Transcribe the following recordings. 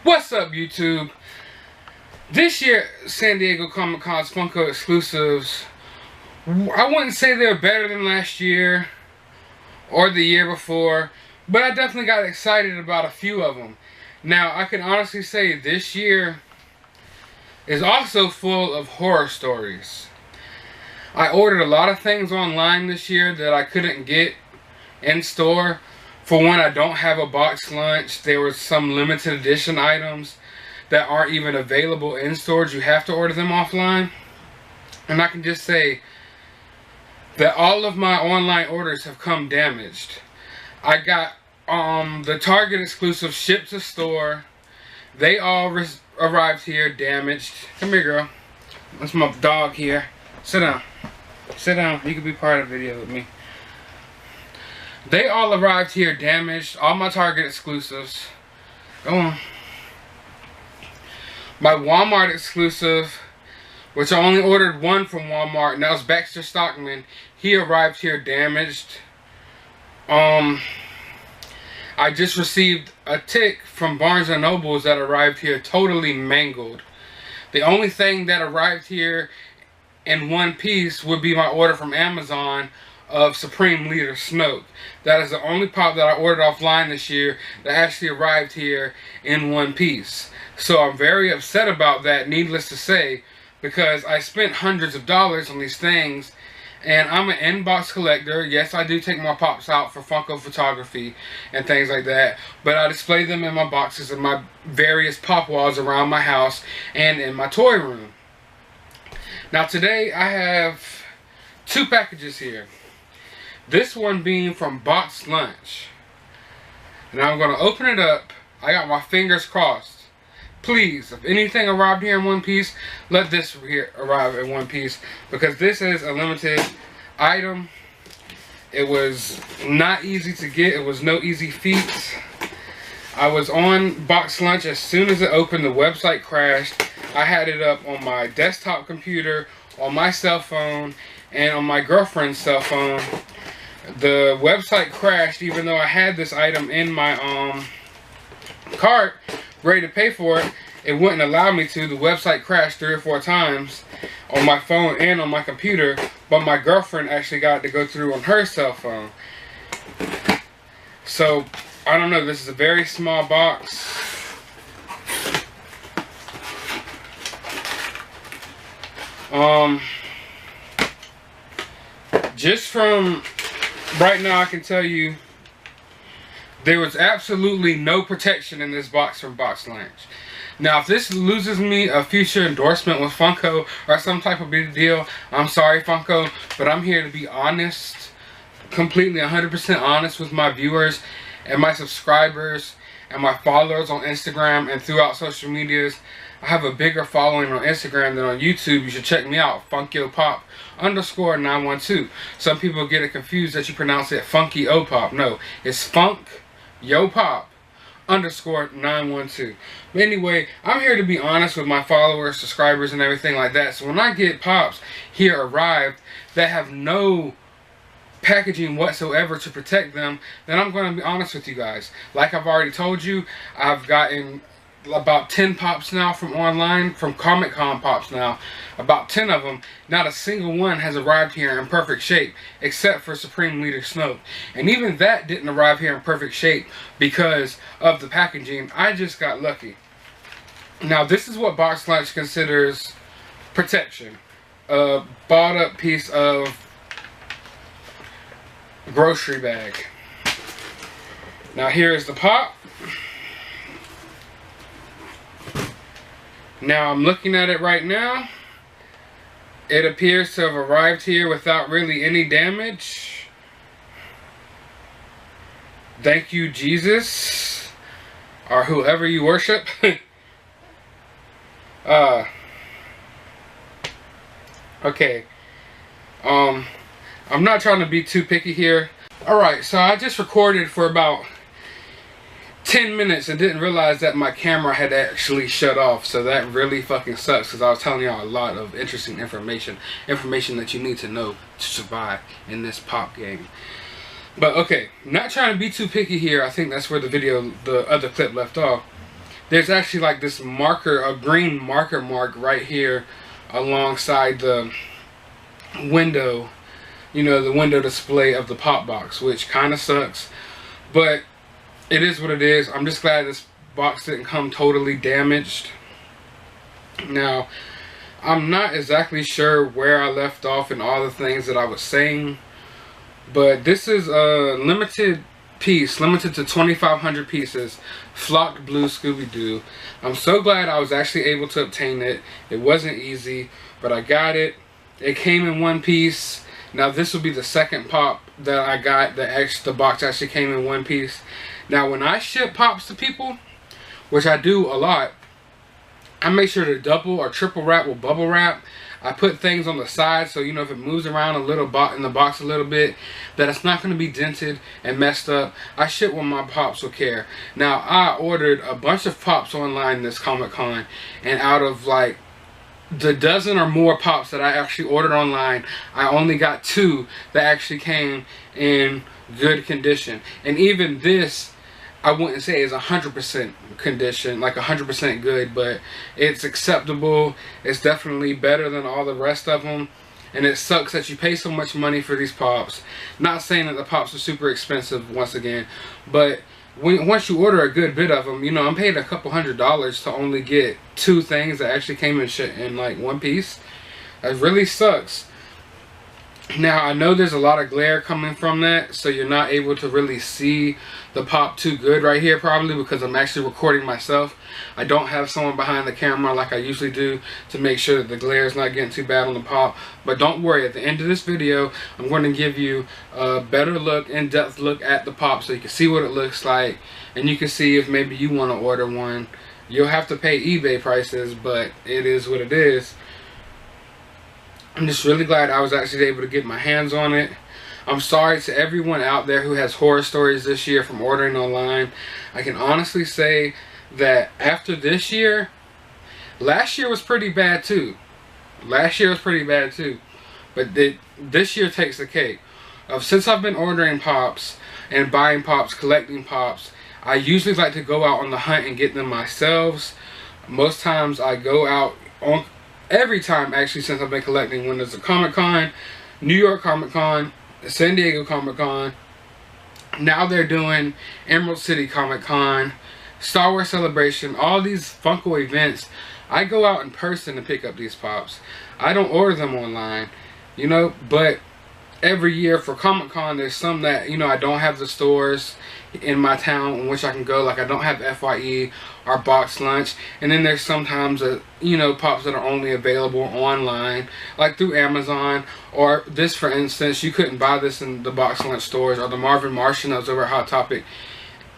What's up, YouTube? This year, San Diego Comic-Con's Funko Exclusives, I wouldn't say they're better than last year or the year before, but I definitely got excited about a few of them. Now, I can honestly say this year is also full of horror stories. I ordered a lot of things online this year that I couldn't get in store. For one, I don't have a box lunch. There were some limited edition items that aren't even available in stores. You have to order them offline. And I can just say that all of my online orders have come damaged. I got the Target exclusive shipped to store. They all arrived here damaged. Come here, girl. That's my dog here. Sit down. Sit down. You can be part of the video with me. They all arrived here damaged. All my Target exclusives. Go on. My Walmart exclusive, which I only ordered one from Walmart, and that was Baxter Stockman. He arrived here damaged. I just received a tick from Barnes & Nobles that arrived here totally mangled. The only thing that arrived here in one piece would be my order from Amazon of Supreme Leader Snoke. That is the only pop that I ordered offline this year that actually arrived here in one piece. So I'm very upset about that, needless to say, because I spent hundreds of dollars on these things, and I'm an inbox collector. Yes, I do take my pops out for Funko photography and things like that, but I display them in my boxes in my various pop walls around my house and in my toy room. Now today I have two packages here. This one being from Box Lunch. And I'm going to open it up. I got my fingers crossed. Please, if anything arrived here in one piece, let this here arrive in one piece. Because this is a limited item. It was not easy to get. It was no easy feat. I was on Box Lunch. As soon as it opened, the website crashed. I had it up on my desktop computer, on my cell phone, and on my girlfriend's cell phone. The website crashed even though I had this item in my cart ready to pay for it. It wouldn't allow me to. The website crashed 3 or 4 times on my phone and on my computer, but my girlfriend actually got to go through on her cell phone. So I don't know, this is a very small box. Just from right now, I can tell you there was absolutely no protection in this box from Box Lunch. Now, if this loses me a future endorsement with Funko or some type of big deal, I'm sorry, Funko, but I'm here to be honest, completely 100% honest with my viewers and my subscribers and my followers on Instagram and throughout social medias. I have a bigger following on Instagram than on YouTube. You should check me out, FunkYoPop_912. Some people get it confused that you pronounce it Funky O Pop. No, it's FunkYoPop_912. But anyway, I'm here to be honest with my followers, subscribers, and everything like that. So when I get pops here arrived that have no packaging whatsoever to protect them, then I'm going to be honest with you guys. Like I've already told you, I've gotten about 10 pops now from online, from Comic-Con pops now. About 10 of them. Not a single one has arrived here in perfect shape, except for Supreme Leader Snoke. And even that didn't arrive here in perfect shape because of the packaging. I just got lucky. Now this is what Box Lunch considers protection. A bought up piece of grocery bag. Now here is the pop. Now I'm looking at it right now. It appears to have arrived here without really any damage. Thank you, Jesus, or whoever you worship. Okay. I'm not trying to be too picky here. Alright, so I just recorded for about 10 minutes and didn't realize that my camera had actually shut off. So that really fucking sucks, because I was telling y'all a lot of interesting information that you need to know to survive in this pop game. But okay, not trying to be too picky here. I think that's where the other clip left off. there's actually like this marker, a green marker mark right here alongside the window, you know, the window display of the pop box, which kind of sucks, but it is what it is. I'm just glad this box didn't come totally damaged. Now, I'm not exactly sure where I left off in all the things that I was saying, but this is a limited piece, limited to 2,500 pieces, flocked blue Scooby-Doo. I'm so glad I was actually able to obtain it. It wasn't easy, but I got it. It came in one piece. Now this will be the second pop that I got. The box actually came in one piece. Now when I ship pops to people, which I do a lot, I make sure to double or triple wrap with bubble wrap. I put things on the side so, you know, if it moves around a little in the box a little bit, that it's not going to be dented and messed up. I ship when my pops will care. Now I ordered a bunch of pops online this Comic-Con, and out of like the dozen or more pops that I actually ordered online, I only got 2 that actually came in good condition. And even this, I wouldn't say is 100% condition, like 100% good, but it's acceptable. It's definitely better than all the rest of them. And it sucks that you pay so much money for these pops. Not saying that the pops are super expensive once again, but once you order a good bit of them, you know, I'm paying a couple $100s to only get 2 things that actually came in like one piece. That really sucks. Now I know there's a lot of glare coming from that, so you're not able to really see the pop too good right here, probably because I'm actually recording myself. I don't have someone behind the camera like I usually do to make sure that the glare is not getting too bad on the pop. But don't worry, at the end of this video I'm going to give you a better look, in-depth look at the pop, so you can see what it looks like, and you can see if maybe you want to order one. You'll have to pay eBay prices, but it is what it is. I'm just really glad I was actually able to get my hands on it. I'm sorry to everyone out there who has horror stories this year from ordering online. I can honestly say that after this year, last year was pretty bad too. Last year was pretty bad too. But this year takes the cake. Since I've been ordering pops and buying pops, collecting pops, I usually like to go out on the hunt and get them myself. Most times I go out on... Every time, actually, since I've been collecting, when there's a Comic-Con, New York Comic-Con, San Diego Comic-Con, now they're doing Emerald City Comic-Con, Star Wars Celebration, all these Funko events, I go out in person to pick up these pops. I don't order them online, you know, but every year for Comic-Con, there's some that, you know, I don't have the stores in my town in which I can go, like I don't have FYE or Box Lunch, and then there's sometimes you know, pops that are only available online, like through Amazon, or this, for instance, you couldn't buy this in the Box Lunch stores, or the Marvin Martian that was over at Hot Topic,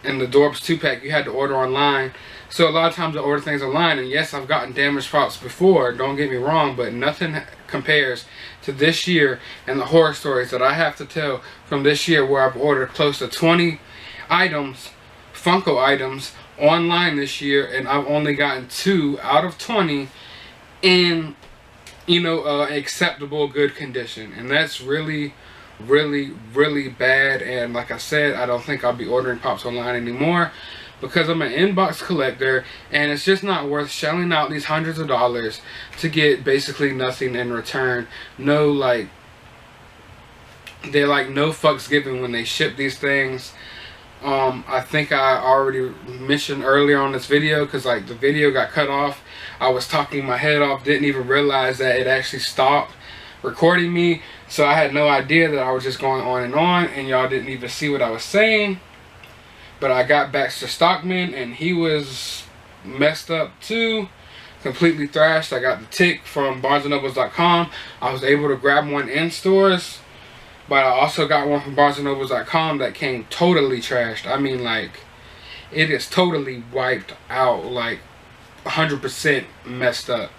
and the Dorbz 2-pack you had to order online. So a lot of times I order things online, and yes, I've gotten damaged pops before, don't get me wrong, but nothing compares to this year and the horror stories that I have to tell from this year, where I've ordered close to 20 items, Funko items, online this year, and I've only gotten 2 out of 20 in, you know, acceptable good condition, and that's really bad. And like I said, I don't think I'll be ordering pops online anymore, because I'm an inbox collector, and it's just not worth shelling out these hundreds of dollars to get basically nothing in return. No, like, they're like no fucks given when they ship these things. I think I already mentioned earlier on this video, because like the video got cut off. I was talking my head off, didn't even realize that it actually stopped recording me, so I had no idea that I was just going on, and y'all didn't even see what I was saying. But I got Baxter Stockman, and he was messed up too, completely thrashed. I got the tick from BarnesandNobles.com. I was able to grab one in stores, but I also got one from BarnesandNobles.com that came totally trashed. I mean, like, it is totally wiped out, like 100% messed up.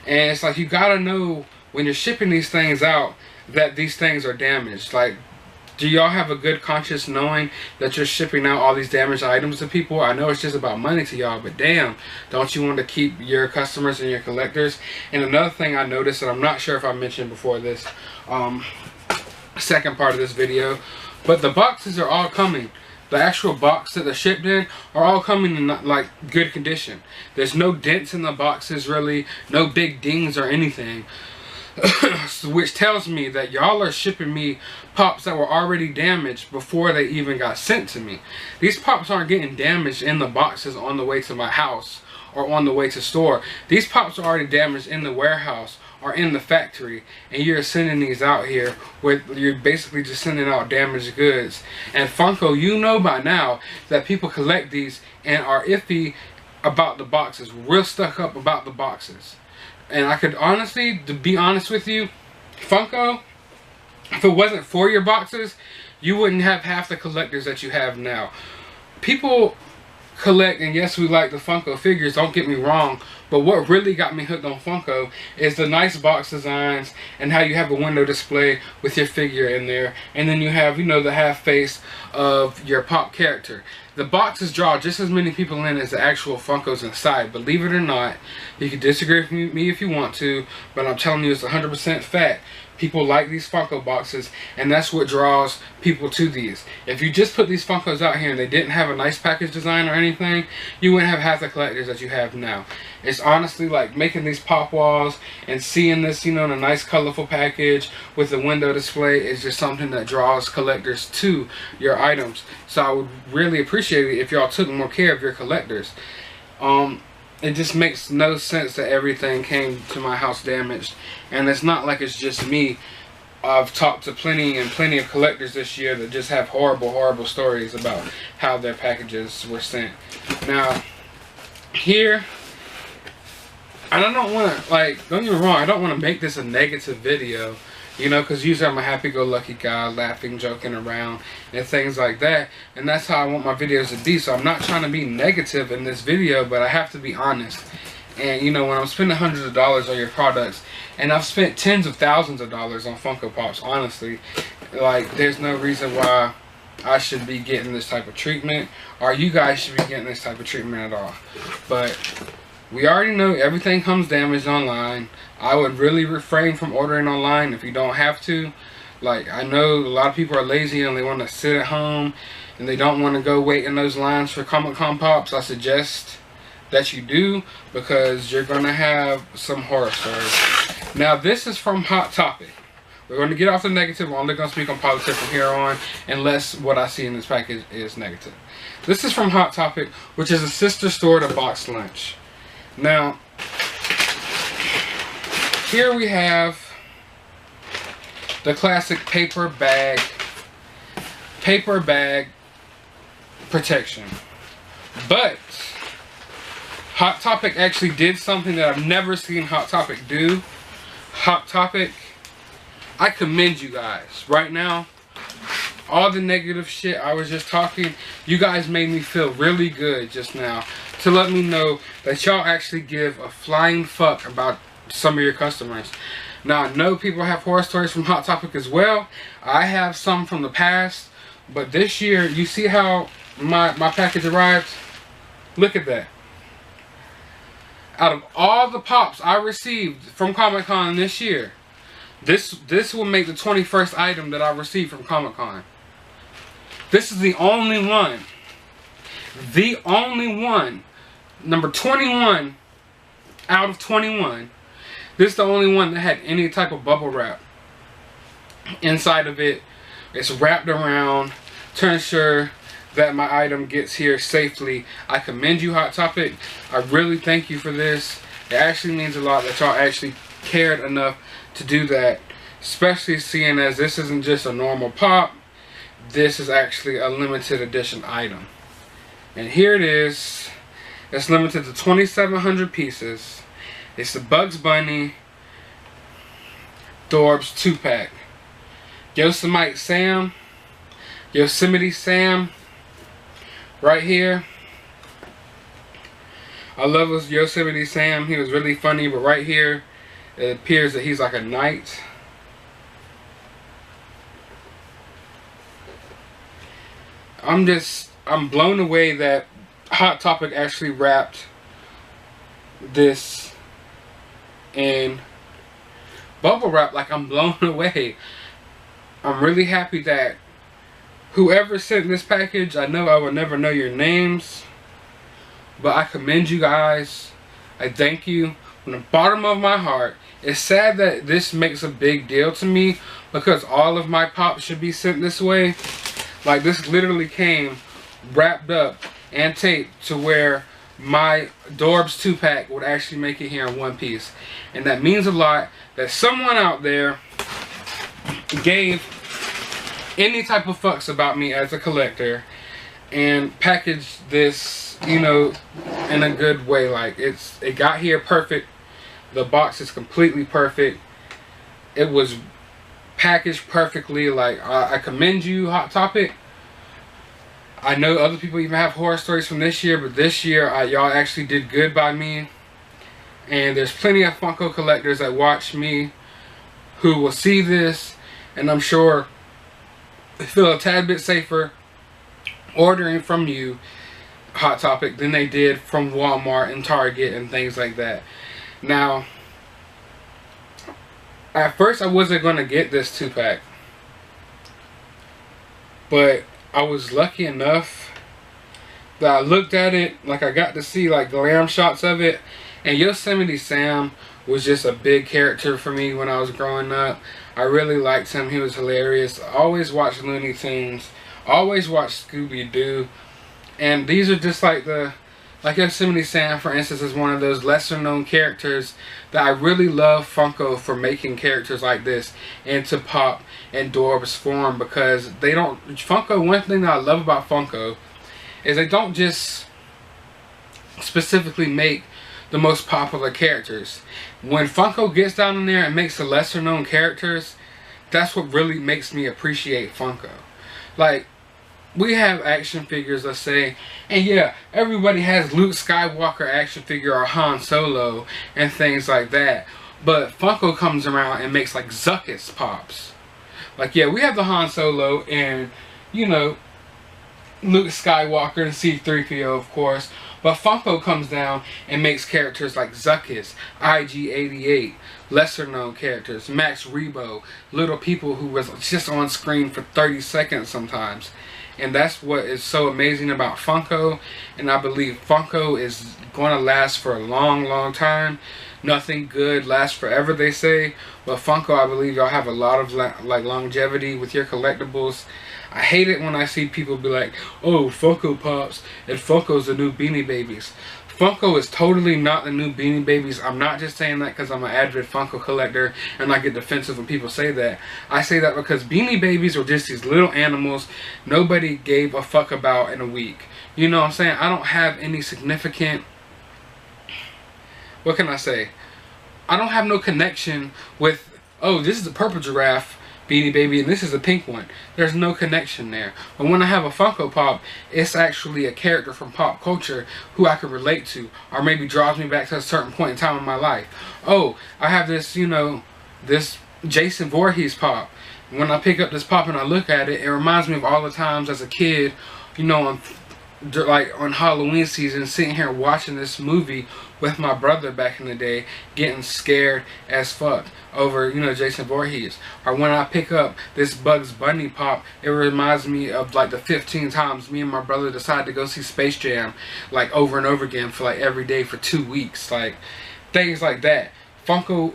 And it's like, you gotta know when you're shipping these things out that these things are damaged. Like, do y'all have a good conscience knowing that you're shipping out all these damaged items to people? I know it's just about money to y'all, but damn, don't you want to keep your customers and your collectors? And another thing I noticed, and I'm not sure if I mentioned before this second part of this video, but the boxes are all coming. the actual box that they're shipped in are all coming in like good condition. There's no dents in the boxes really, no big dings or anything. Which tells me that y'all are shipping me pops that were already damaged before they even got sent to me. These pops aren't getting damaged in the boxes on the way to my house or on the way to store. These pops are already damaged in the warehouse or in the factory, and you're sending these out here with, you're basically just sending out damaged goods. And Funko, you know by now that people collect these and are iffy about the boxes, real stuck up about the boxes. And I could honestly, to be honest with you, Funko, if it wasn't for your boxes, you wouldn't have half the collectors that you have now. People collect, and yes, we like the Funko figures, don't get me wrong, but what really got me hooked on Funko is the nice box designs and how you have a window display with your figure in there, and then you have, you know, the half face of your pop character. The boxes draw just as many people in as the actual Funkos inside. Believe it or not, you can disagree with me if you want to, but I'm telling you it's 100% fact. People like these Funko boxes, and that's what draws people to these. If you just put these Funkos out here and they didn't have a nice package design or anything, you wouldn't have half the collectors that you have now. It's honestly like making these pop walls and seeing this, you know, in a nice colorful package with a window display is just something that draws collectors to your items. So I would really appreciate it if y'all took more care of your collectors. It just makes no sense that everything came to my house damaged, and it's not like it's just me. I've talked to plenty of collectors this year that just have horrible stories about how their packages were sent. Now, here, and I don't want to, like, don't get me wrong, I don't want to make this a negative video, you know, because usually I'm a happy-go-lucky guy, laughing, joking around, and things like that. And that's how I want my videos to be. So I'm not trying to be negative in this video, but I have to be honest. And, you know, when I'm spending hundreds of dollars on your products, and I've spent tens of thousands of dollars on Funko Pops, honestly, like, there's no reason why I should be getting this type of treatment, or you guys should be getting this type of treatment at all. But we already know everything comes damaged online. I would really refrain from ordering online if you don't have to. Like, I know a lot of people are lazy and they want to sit at home and they don't want to go wait in those lines for Comic-Con Pops. I suggest that you do, because you're going to have some horror stories. Now, this is from Hot Topic. We're going to get off the negative. We're only going to speak on positive from here on, unless what I see in this package is negative. This is from Hot Topic, which is a sister store to Box Lunch. Now, here we have the classic paper bag protection. But Hot Topic actually did something that I've never seen Hot Topic do. Hot Topic, I commend you guys. Right now, all the negative shit I was just talking, you guys made me feel really good just now to let me know that y'all actually give a flying fuck about some of your customers. Now, I know people have horror stories from Hot Topic as well. I have some from the past, but this year, you see how my package arrived? Look at that. Out of all the pops I received from Comic-Con this year, this will make the 21st item that I received from Comic-Con. This is the only one. The only one. Number 21 out of 21. This is the only one that had any type of bubble wrap inside of it. It's wrapped around to ensure that my item gets here safely. I commend you, Hot Topic. I really thank you for this. It actually means a lot that y'all actually cared enough to do that, especially seeing as this isn't just a normal pop. This is actually a limited edition item. And here it is. It's limited to 2,700 pieces. It's the Bugs Bunny Dorbz 2-pack. Yosemite Sam, right here. I love this Yosemite Sam. He was really funny, but right here, it appears that he's like a knight. I'm blown away that Hot Topic actually wrapped this in bubble wrap. Like, I'm blown away. I'm really happy that Whoever sent this package, I know I will never know your names, but I commend you guys. I thank you from the bottom of my heart. It's sad that this makes a big deal to me because all of my pops should be sent this way. Like, this literally came wrapped up and taped to where my Dorbz 2-pack would actually make it here in one piece. And that means a lot that someone out there gave any type of fucks about me as a collector and packaged this, you know, in a good way. Like, it got here perfect. The box is completely perfect. It was packaged perfectly. Like, I commend you, Hot Topic. I know other people even have horror stories from this year, but this year y'all actually did good by me. And there's plenty of Funko collectors that watch me who will see this, and I'm sure feel a tad bit safer ordering from you, Hot Topic, than they did from Walmart and Target and things like that. Now, at first I wasn't going to get this 2-pack, but I was lucky enough that I looked at it, like I got to see like glam shots of it, and Yosemite Sam was just a big character for me when I was growing up. I really liked him. He was hilarious. I always watched Looney Tunes. Always watched Scooby-Doo. And these are just like like Yosemite Sam, for instance, is one of those lesser known characters that I really love Funko for making characters like this into pop and Dorbz form, because they don't, Funko, one thing that I love about Funko is they don't just specifically make the most popular characters. When Funko gets down in there and makes the lesser known characters, that's what really makes me appreciate Funko. Like, we have action figures, let's say, and yeah, everybody has Luke Skywalker action figure or Han Solo and things like that, but Funko comes around and makes like Zuckuss pops. Like, yeah, we have the Han Solo and, you know, Luke Skywalker and C-3PO, of course, but Funko comes down and makes characters like Zuckuss, IG-88, lesser known characters, Max Rebo, little people who was just on screen for 30 seconds sometimes. And that's what is so amazing about Funko, and I believe Funko is going to last for a long, long time. Nothing good lasts forever, they say, but Funko, I believe y'all have a lot of like longevity with your collectibles. I hate it when I see people be like, oh, Funko Pops and Funko's the new Beanie Babies. Funko is totally not the new Beanie Babies. I'm not just saying that because I'm an avid Funko collector and I get defensive when people say that. I say that because Beanie Babies were just these little animals nobody gave a fuck about in a week. You know what I'm saying? I don't have any significant, what can I say? I don't have no connection with, oh, this is a purple giraffe Beanie Baby and this is a pink one. There's no connection there. But when I have a Funko Pop, it's actually a character from pop culture who I can relate to, or maybe draws me back to a certain point in time in my life. Oh, I have this, you know, this Jason Voorhees pop. When I pick up this pop and I look at it, it reminds me of all the times as a kid, you know, on Halloween season, sitting here watching this movie with my brother back in the day, getting scared as fuck over, you know, Jason Voorhees. Or when I pick up this Bugs Bunny pop, it reminds me of like the 15 times me and my brother decided to go see Space Jam, like over and over again for like every day for 2 weeks. Like, things like that. Funko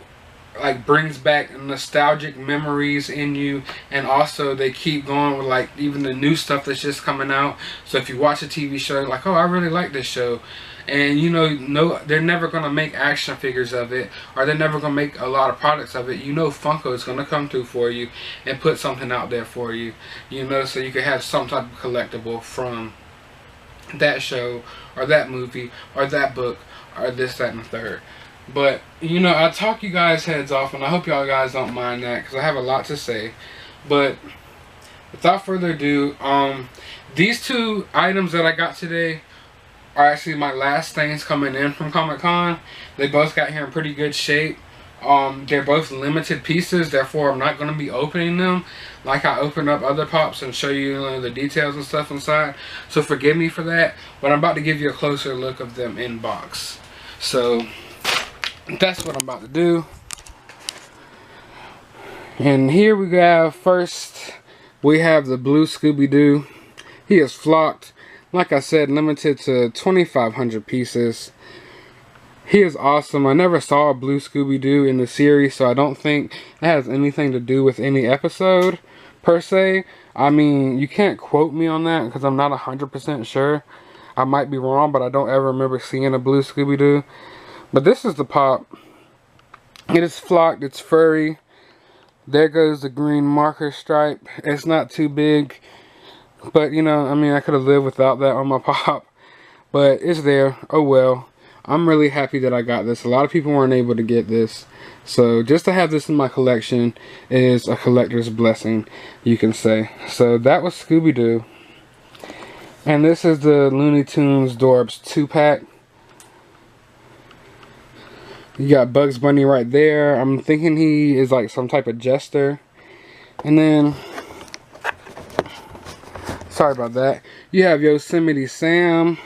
like brings back nostalgic memories in you, and also they keep going with like even the new stuff that's just coming out. So if you watch a TV show, like, oh, I really like this show, and you know, no, they're never gonna make action figures of it, or they're never gonna make a lot of products of it. You know, Funko is gonna come through for you and put something out there for you, you know, so you can have some type of collectible from that show or that movie or that book or this, that, and the third. But, you know, I talk you guys heads off, and I hope y'all guys don't mind that, because I have a lot to say. But without further ado, these two items that I got today are actually my last things coming in from Comic-Con. They both got here in pretty good shape. They're both limited pieces, therefore I'm not going to be opening them like I open up other pops and show you, the details and stuff inside. So forgive me for that, but I'm about to give you a closer look of them in box. So that's what I'm about to do. And here we have first we have the blue Scooby-Doo. He is flocked. Like I said, limited to 2,500 pieces. He is awesome. I never saw a blue Scooby-Doo in the series, so I don't think it has anything to do with any episode, per se. I mean, you can't quote me on that, because I'm not 100% sure. I might be wrong, but I don't ever remember seeing a blue Scooby-Doo. But this is the pop. It is flocked. It's furry. There goes the green marker stripe. It's not too big. But, you know, I mean, I could have lived without that on my pop. But it's there. Oh, well. I'm really happy that I got this. A lot of people weren't able to get this. So just to have this in my collection is a collector's blessing, you can say. So that was Scooby-Doo. And this is the Looney Tunes Dorbz 2-pack. You got Bugs Bunny right there. I'm thinking he is like some type of jester. And then, sorry about that, you have Yosemite Sam,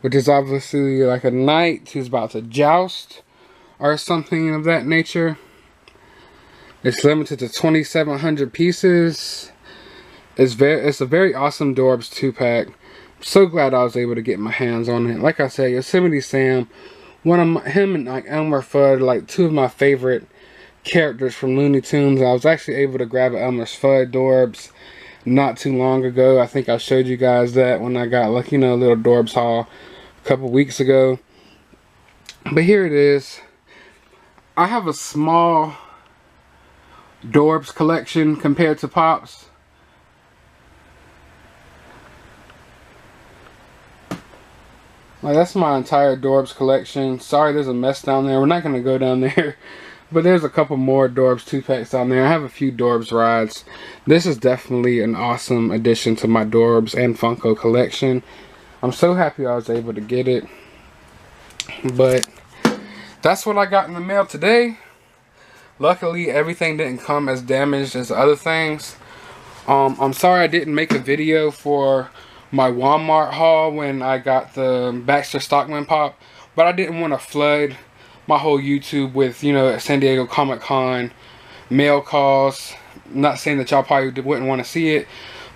which is obviously like a knight who's about to joust or something of that nature. It's limited to 2,700 pieces. It's a very awesome Dorbz 2-pack. I'm so glad I was able to get my hands on it. Like I said, Yosemite Sam, him and like Elmer Fudd, like two of my favorite characters from Looney Tunes. I was actually able to grab an Elmer Fudd Dorbz not too long ago. I think I showed you guys that when I got, like, you know, a little Dorbz haul a couple weeks ago. But here it is. I have a small Dorbz collection compared to Pops. Like, that's my entire Dorbz collection. Sorry, there's a mess down there. We're not going to go down there. But there's a couple more Dorbz 2-packs down there. I have a few Dorbz rides. This is definitely an awesome addition to my Dorbz and Funko collection. I'm so happy I was able to get it. But that's what I got in the mail today. Luckily, everything didn't come as damaged as other things. I'm sorry I didn't make a video for my Walmart haul when I got the Baxter Stockman pop. But I didn't want to flood my whole YouTube with, you know, San Diego Comic-Con mail calls. Not saying that y'all probably wouldn't want to see it,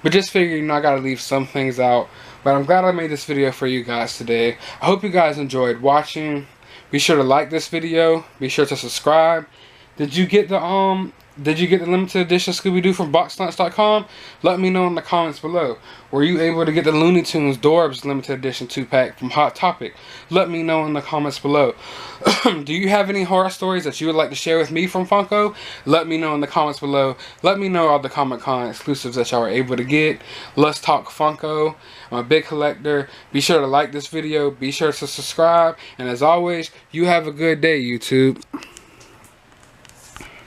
but just figuring, you know, I gotta leave some things out. But I'm glad I made this video for you guys today. I hope you guys enjoyed watching. Be sure to like this video. Be sure to subscribe. Did you get the limited edition Scooby-Doo from BoxLunch.com? Let me know in the comments below. Were you able to get the Looney Tunes Dorbz limited edition 2-pack from Hot Topic? Let me know in the comments below. Do you have any horror stories that you would like to share with me from Funko? Let me know in the comments below. Let me know all the Comic-Con exclusives that y'all were able to get. Let's talk Funko. I'm a big collector. Be sure to like this video. Be sure to subscribe. And as always, you have a good day, YouTube.